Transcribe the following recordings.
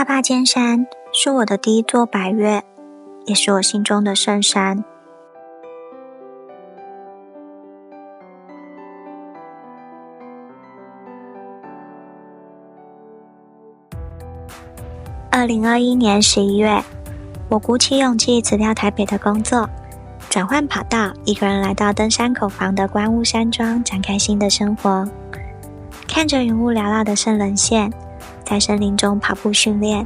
大坝尖山是我的第一座百岳，也是我心中的圣山。2021年11月，我鼓起勇气辞掉台北的工作，转换跑道，一个人来到登山口旁的观雾山庄，展开新的生活。看着云雾缭绕的圣人线，在森林中跑步训练，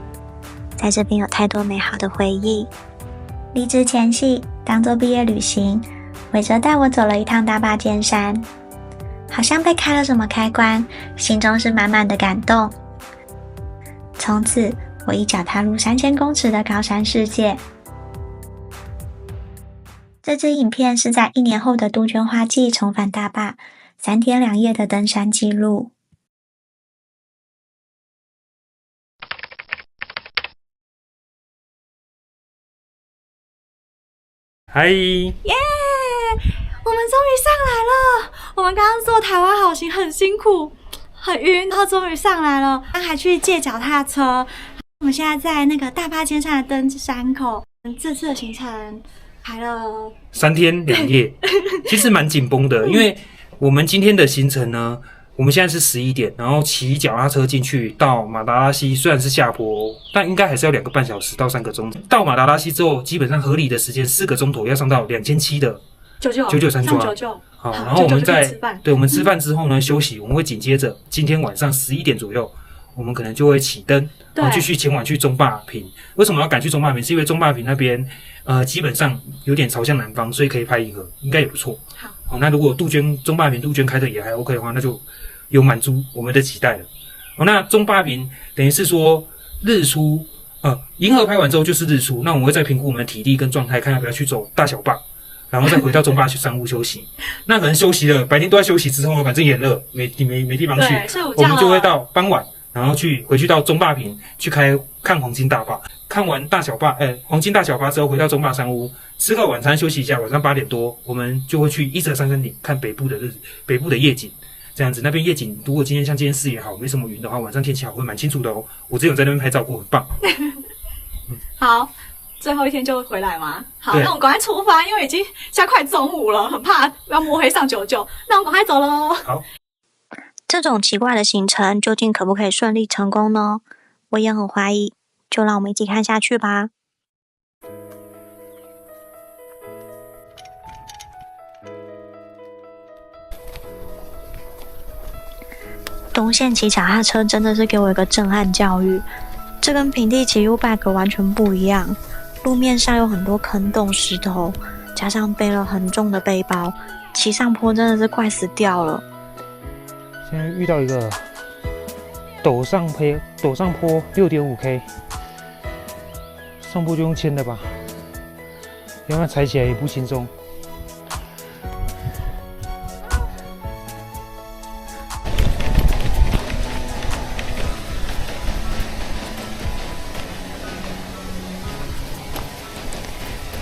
在这边有太多美好的回忆。离职前夕，当作毕业旅行，伟哲带我走了一趟大坝尖山，好像被开了什么开关，心中是满满的感动。从此，我一脚踏入3000公尺的高山世界。这支影片是在1年后的杜鹃花季重返大坝，3天2夜的登山记录。嗨，耶！我们终于上来了。我们刚刚做台湾好行很辛苦，很晕，然后终于上来了。刚还去借脚踏车。我们现在在那个大坝尖山的登山口。这次的行程排了3天2夜，其实蛮紧绷的，因为我们今天的行程呢，我们现在是11点，然后骑脚踏车进去到马达拉溪，虽然是下坡，但应该还是要2个半小时到3个钟头。到马达拉溪之后，基本上合理的时间4个钟头要上到2700的99山庄。好，然后我们我们吃饭之后呢休息，我们会紧接着今天晚上11点左右，我们可能就会起灯，然后继续前往去中坝坪。为什么要赶去中坝坪？是因为中坝坪那边基本上有点朝向南方，所以可以拍银河，应该也不错。好，那如果中坝坪杜鹃开的也还 OK 的话，那就有满足我们的期待了。好，那中坝坪等于是说日出，银河拍完之后就是日出，那我们会再评估我们的体力跟状态，看要不要去走大小坝，然后再回到中坝去山屋休息。那可能休息了，白天都在休息之后，反正也热，没地方去，我们就会到傍晚，然后回去到中坝坪去看黄金大坝。看完黄金大小坝之后，回到中坝山屋吃个晚餐休息一下，晚上8点多我们就会去一泽山山顶看北部的夜景。这样子，那边夜景如果今天视野好，没什么云的话，晚上天气好会蛮清楚的哦。我之前有在那边拍照过，很棒。好，最后一天就回来吗？好，那我们赶快出发，因为已经现在快中午了，很怕要摸黑上99。那我们赶快走咯。好，这种奇怪的行程究竟可不可以顺利成功呢？我也很怀疑，就让我们一起看下去吧。东线骑脚踏车真的是给我一个震撼教育，这跟平地骑 U-bike 完全不一样。路面上有很多坑洞石头，加上背了很重的背包，骑上坡真的是快死掉了。现在遇到一个陡上坡 6.5K， 上坡就用牵的吧，要不然踩起来也不轻松。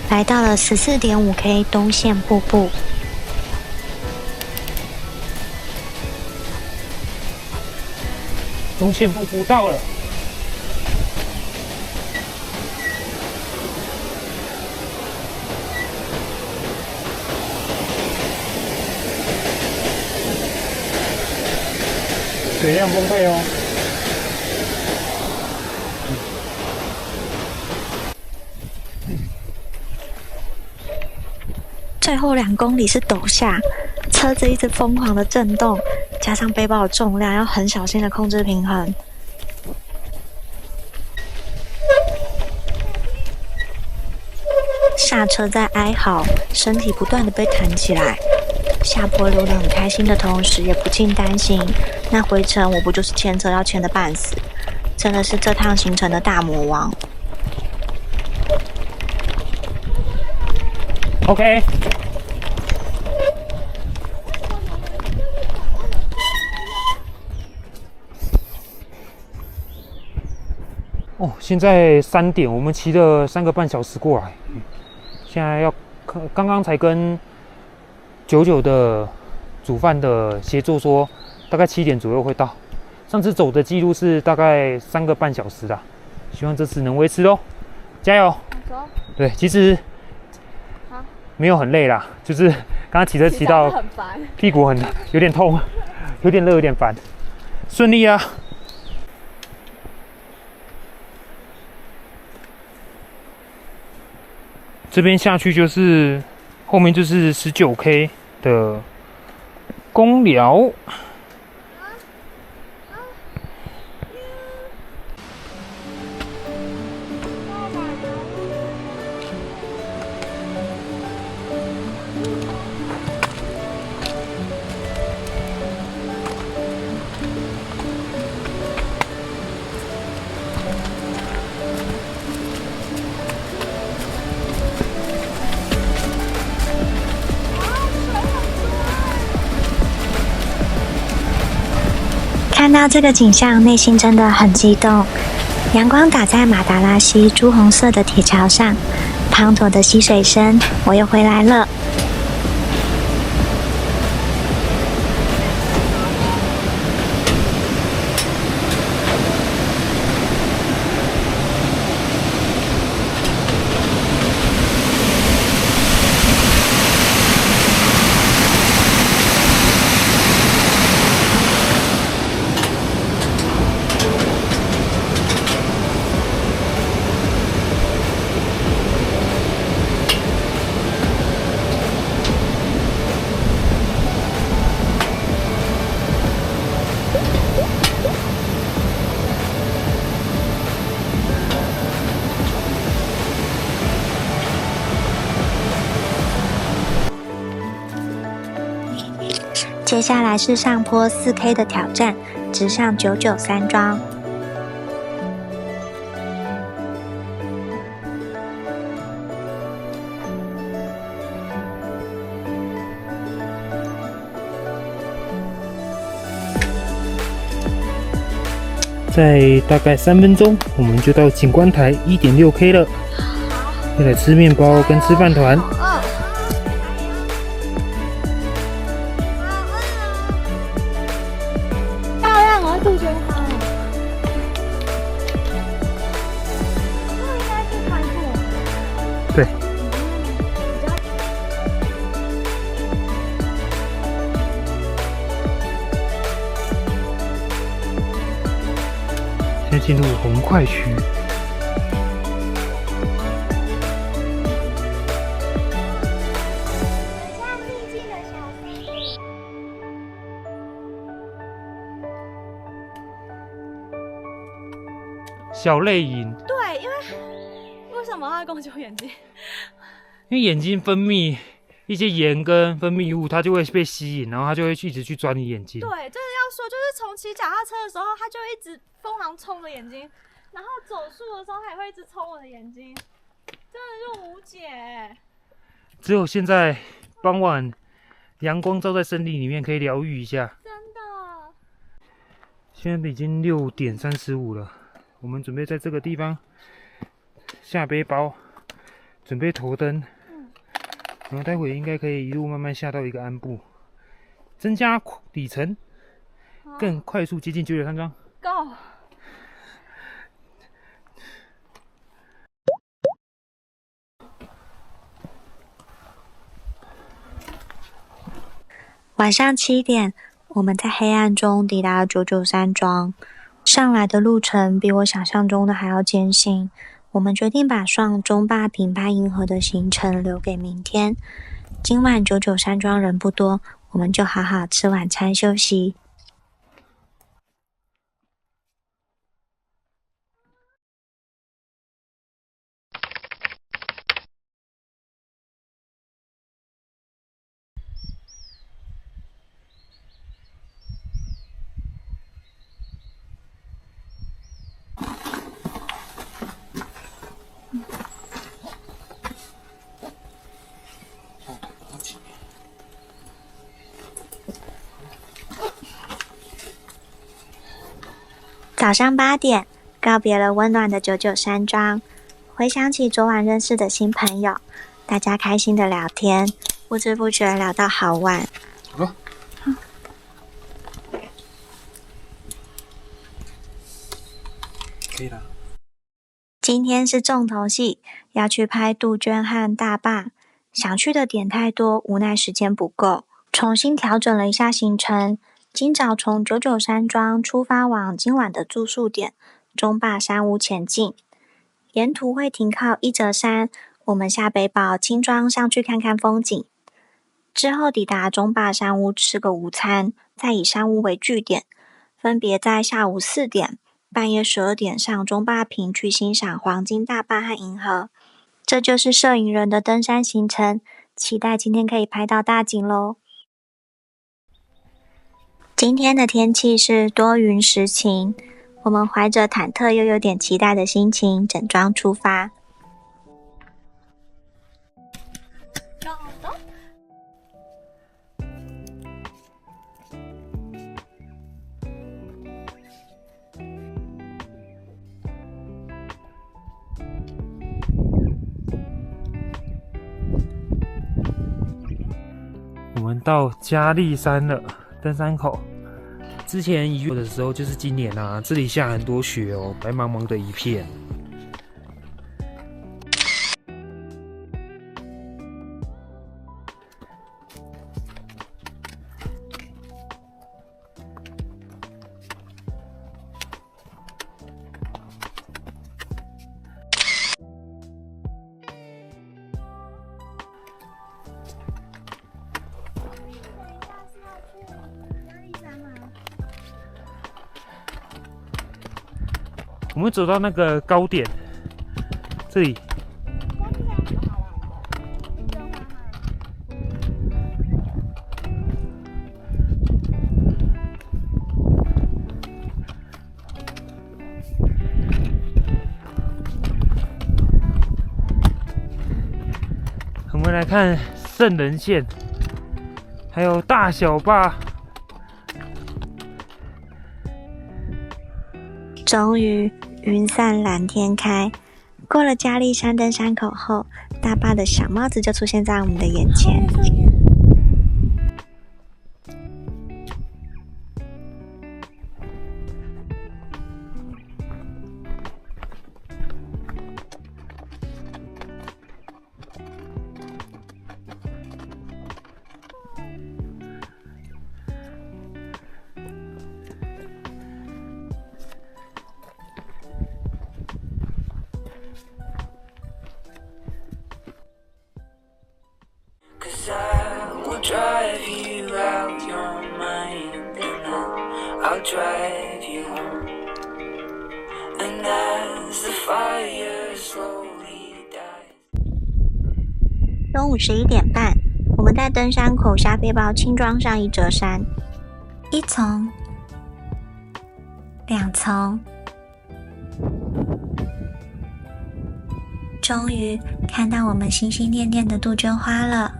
来到了14.5K 东线瀑布，东线瀑布到了，水量丰沛哦。最后2公里是陡下，车子一直疯狂的震动，加上背包的重量，要很小心的控制平衡。下车在哀嚎，身体不断的被弹起来。下坡溜得很开心的同时，也不禁担心，那回程我不就是牵车要牵得半死？真的是这趟行程的大魔王。OK。现在3点，我们骑了3个半小时过来，现在刚刚才跟99的煮饭的协作说，大概7点左右会到。上次走的记录是大概3个半小时啦，希望这次能维持咯，加油！走，对，其实没有很累啦，就是刚刚骑车骑到很烦，屁股有点痛，有点热，有点烦，顺利啊！这边下去就是后面就是19K 的公寮。看到这个景象，内心真的很激动。阳光打在马达拉溪朱红色的铁桥上，滂沱的溪水声，我又回来了。接下来是上坡4K 的挑战，直上99山庄。再大概3分钟，我们就到景观台1.6K 了。要来吃面包跟吃饭团。漂亮，我杜鹃花。这应该是开过。对。现在进入红块区。小泪饮，对，因为什么它会攻击我眼睛？因为眼睛分泌一些盐跟分泌物，它就会被吸引，然后它就会一直去抓你眼睛。对，真的要说，就是从骑脚踏车的时候，它就一直疯狂冲我眼睛，然后走树的时候，它也会一直冲我的眼睛，真的是无解。只有现在傍晚阳光照在森林里面，可以疗愈一下。真的。现在已经6点35了。我们准备在这个地方下背包，准备头灯，然后待会应该可以一路慢慢下到一个鞍部，增加里程，更快速接近99山庄。Go！ 晚上7点，我们在黑暗中抵达了99山庄。上来的路程比我想象中的还要艰辛，我们决定把上中霸平拍银河的行程留给明天。今晚99山庄人不多，我们就好好吃晚餐休息。早上8点，告别了温暖的99山庄，回想起昨晚认识的新朋友，大家开心的聊天，不知不觉聊到好晚。好，可以了。今天是重头戏，要去拍杜鹃和大霸。想去的点太多，无奈时间不够，重新调整了一下行程。今早从99山庄出发，往今晚的住宿点中霸山屋前进。沿途会停靠一泽山，我们下北堡轻装上去看看风景。之后抵达中霸山屋吃个午餐，再以山屋为据点，分别在下午4点、半夜12点上中霸坪去欣赏黄金大坝和银河。这就是摄影人的登山行程，期待今天可以拍到大景咯。今天的天气是多云时晴，我们怀着忐忑又有点期待的心情，整装出发。我们到嘉利山了，登山口。之前1月的时候，就是今年啊，这里下很多雪哦，白茫茫的一片。我们走到那个高点，这里。我们来看圣人线，还有大小坝。终于云散蓝天开，过了嘉利山登山口后，大坝的小帽子就出现在我们的眼前。Drive you out your mind, and then I'll drive you home. And as the fire slowly dies. 中午11点半，我们在登山口下背包轻装上一折山，1层、2层，终于看到我们心心念念的杜鹃花了。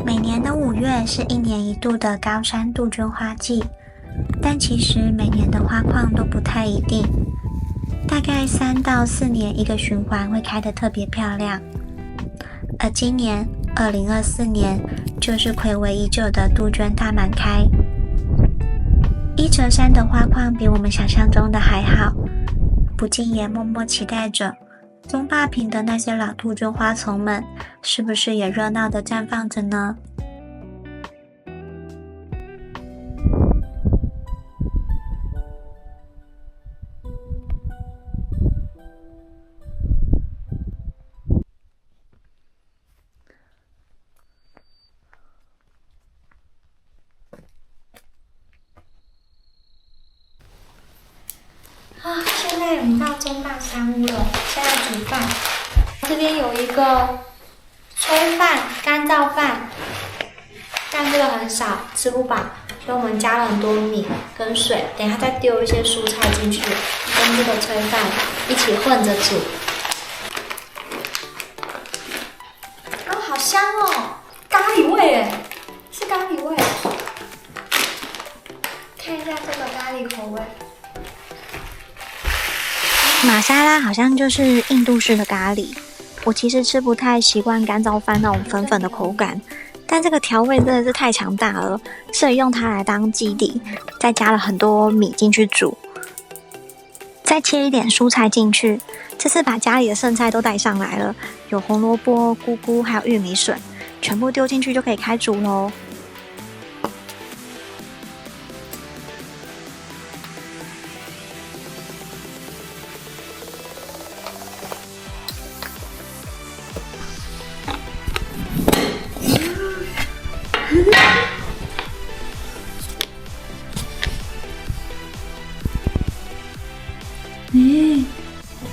每年的5月是1年1度的高山杜鹃花季，但其实每年的花况都不太一定，大概3到4年一个循环会开得特别漂亮。而今年2024年就是睽违已久的杜鹃大满开。一折山的花况比我们想象中的还好，不禁也默默期待着中坝坪的那些老杜鹃花丛们是不是也热闹地绽放着呢？现在我们到中坝山屋了，现在煮饭。这边有一个炊饭、干燥饭，但这个很少，吃不饱，所以我们加了很多米跟水，等一下再丢一些蔬菜进去，跟这个炊饭一起混着煮。哦，好香哦，咖喱味耶，是咖喱味。看一下这个咖喱口味。玛莎拉好像就是印度式的咖喱，我其实吃不太习惯干燥饭那种粉粉的口感，但这个调味真的是太强大了，所以用它来当基底，再加了很多米进去煮。再切一点蔬菜进去。这次把家里的剩菜都带上来了，有红萝卜、菇菇，还有玉米笋，全部丢进去就可以开煮喽。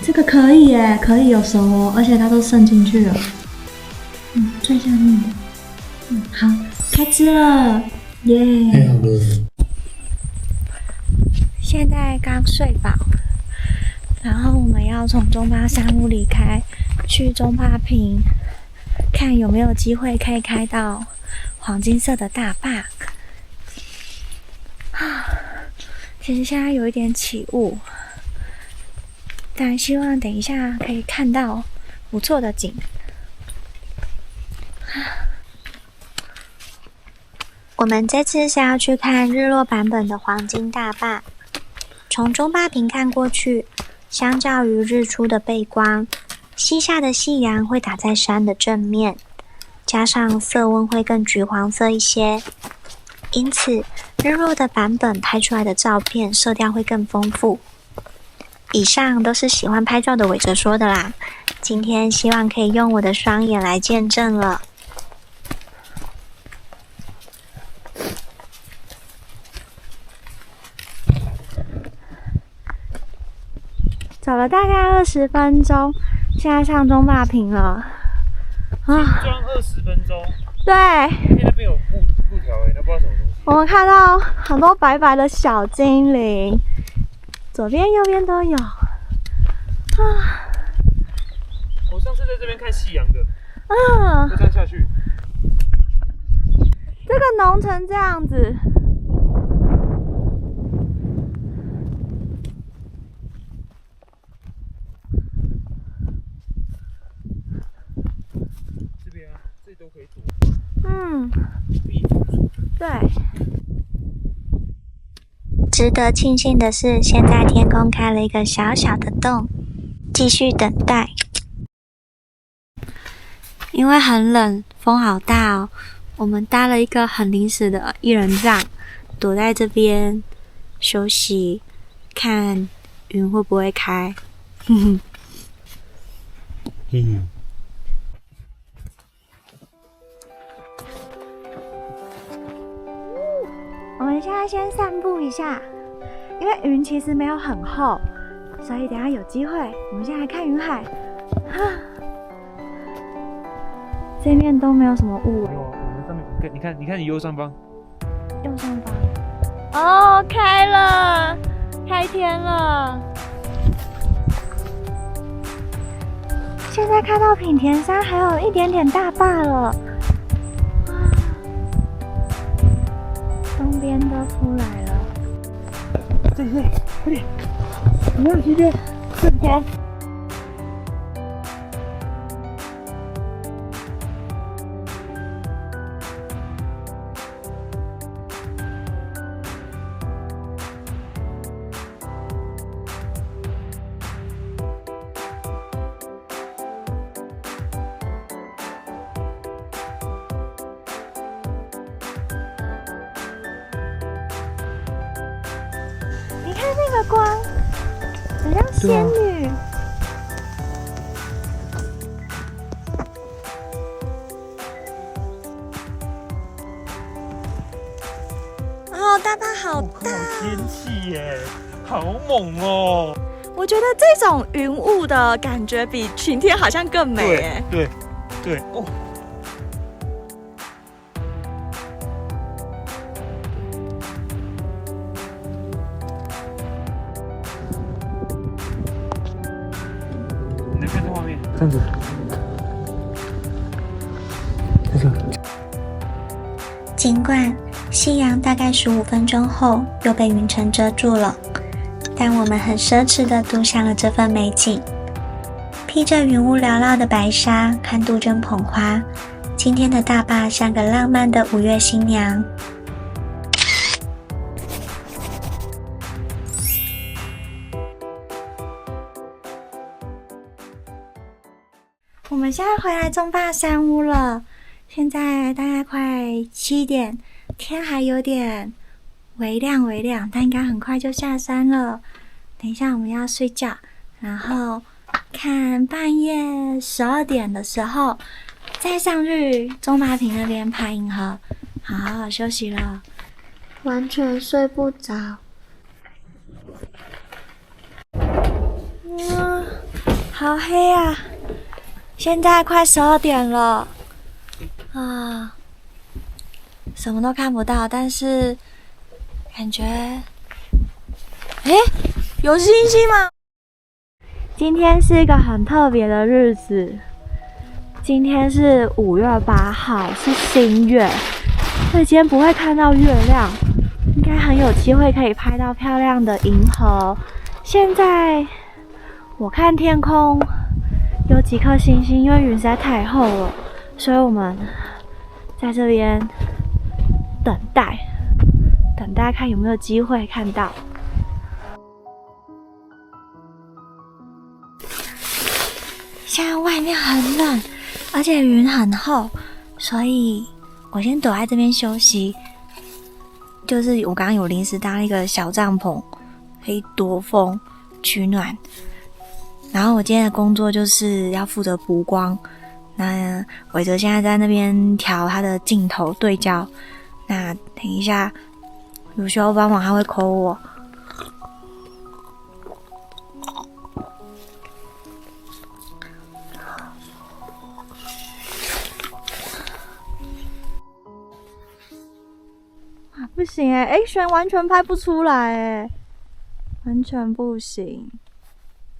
这个可以耶，可以有熟哦，而且它都渗进去了。最下面的。好，开吃了，耶！太好了。现在刚睡饱，然后我们要从中巴山屋离开，去中巴坪，看有没有机会可以开到黄金色的大坝。其实现在有一点起雾，但希望等一下可以看到不错的景。我们这次是要去看日落版本的黄金大坝。从中巴坪看过去，相较于日出的背光，西下的夕阳会打在山的正面，加上色温会更橘黄色一些，因此日落的版本拍出来的照片色调会更丰富。以上都是喜欢拍照的伟哲说的啦，今天希望可以用我的双眼来见证了。走了大概20分钟，现在上中坝坪了。装20分钟。对，因为那边有布条那不知道什么东西。我们看到很多白白的小精灵，左边右边都有。我上次在这边看夕阳的。就这样下去。这个浓成这样子。这都可以煮。对。值得庆幸的是，现在天空开了一个小小的洞，继续等待。因为很冷，风好大哦，我们搭了一个很临时的一人帐，躲在这边休息，看云会不会开。我们现在先散步一下，因为云其实没有很厚，所以等一下有机会，我们先来看云海。这面都没有什么雾。有，我们上面，你看你右上方。右上方。哦，开了，开天了。现在看到品田山还有一点点大坝了。东边都出来了。这，快点！你看这边，正光。你看那个光，很像仙女。哦，大坝好大，天气耶，好猛哦！我觉得这种云雾的感觉比晴天好像更美耶。对哦。你看这画面，这样子，这个。尽管夕阳大概15分钟后又被云层遮住了，但我们很奢侈地独享了这份美景。披着云雾缭绕的白纱，看杜鹃捧花，今天的大坝像个浪漫的5月新娘。我们现在回来中坝山屋了，现在大概快7点，天还有点微亮，但应该很快就下山了。等一下我们要睡觉，然后看半夜12点的时候再上去中坝坪那边拍银河，好好休息了。完全睡不着。好黑啊！现在快12点了啊，什么都看不到，但是感觉，有星星吗？今天是一个很特别的日子，今天是5月8号，是新月，所以今天不会看到月亮，应该很有机会可以拍到漂亮的银河。现在我看天空有几颗星星，因为云实在太厚了，所以我们在这边等待看有没有机会看到。现在外面很冷，而且云很厚，所以我先躲在这边休息。就是我刚刚有临时搭了一个小帐篷，可以躲风取暖。然后我今天的工作就是要负责补光，那伟哲现在在那边调他的镜头对焦，那等一下有需要帮忙他会 call 我。不行Action 完全拍不出来完全不行，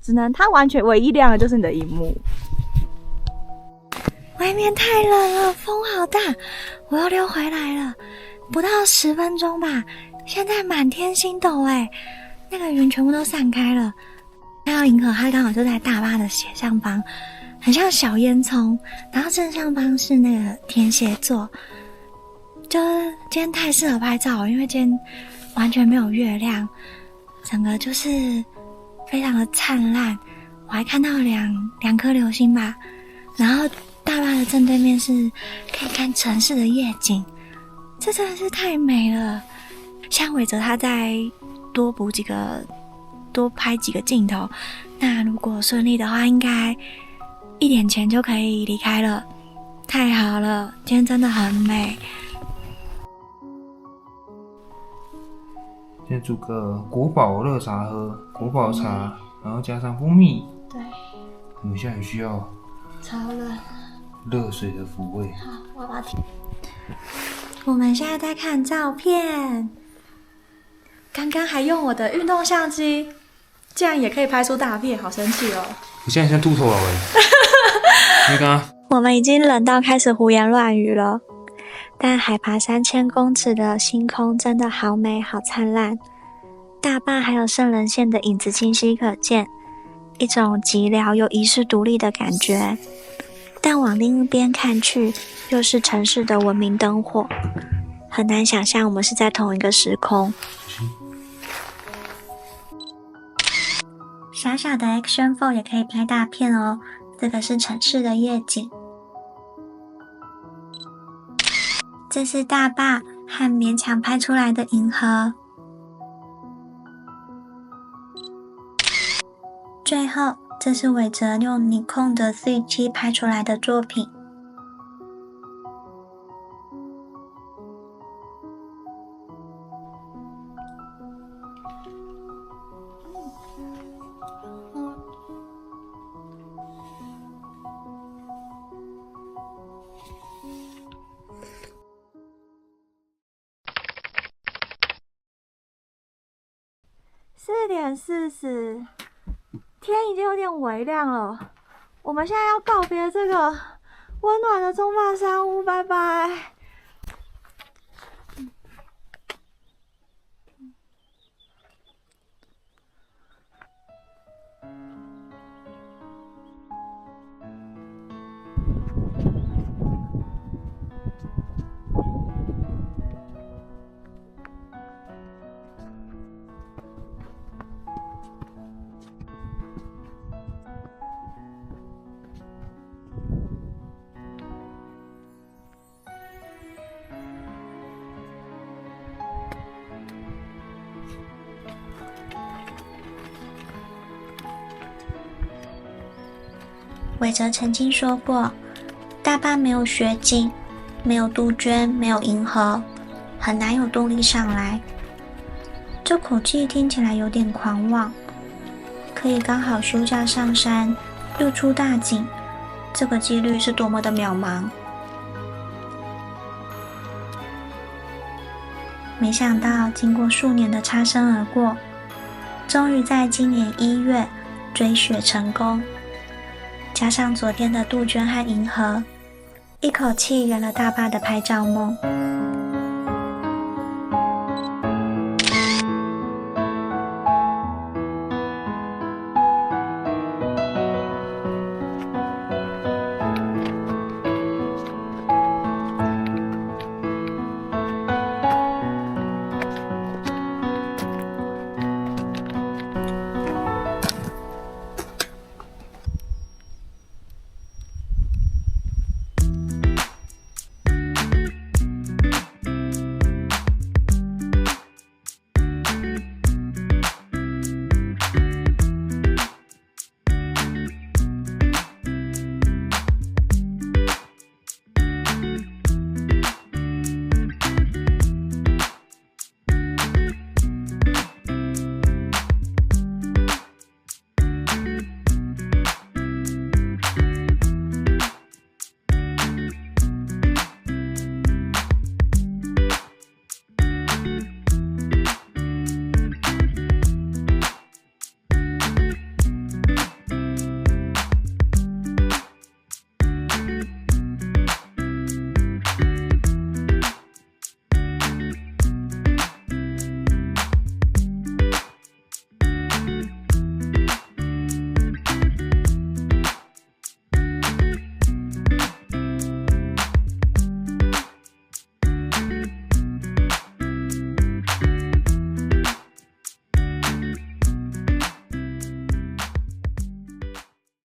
只能它完全唯一亮的就是你的萤幕。外面太冷了，风好大，我又溜回来了，不到10分钟吧，现在满天星斗那个云全部都散开了。看到银河，它刚好就在大坝的斜上方，很像小烟囱，然后正上方是那个天蝎座。就是今天太适合拍照了，因为今天完全没有月亮，整个就是非常的灿烂。我还看到两颗流星吧，然后大坝的正对面是可以看城市的夜景，这真的是太美了。像伟哲他再多拍几个镜头，那如果顺利的话，应该1点前就可以离开了。太好了，今天真的很美。先煮个国宝热茶喝，国宝茶，然后加上蜂蜜。对，我们现在很需要超冷，热水的抚慰。好，我要把它我们现在在看照片，刚刚还用我的运动相机，竟然也可以拍出大片，好生气哦！我现在像秃头了你刚刚我们已经冷到开始胡言乱语了，但海拔3000公尺的星空真的好美好灿烂，大坝还有圣人线的影子清晰可见，一种寂寥又遗世独立的感觉。但往另一边看去，又是城市的文明灯火，很难想象我们是在同一个时空。小小的 Action 4也可以拍大片哦，这个是城市的夜景。这是大坝和勉强拍出来的银河。最后，这是伟哲用尼康的 Z7 拍出来的作品。4点40，天已经有点微亮了。我们现在要告别这个温暖的中坝山屋，拜拜。韦哲曾经说过，大坝没有雪景，没有杜鹃，没有银河，很难有动力上来。这口气听起来有点狂妄，可以刚好休假上山，又出大景，这个几率是多么的渺茫。没想到经过数年的擦身而过，终于在今年1月追雪成功，加上昨天的杜鹃和银河，一口气圆了大坝的拍照梦。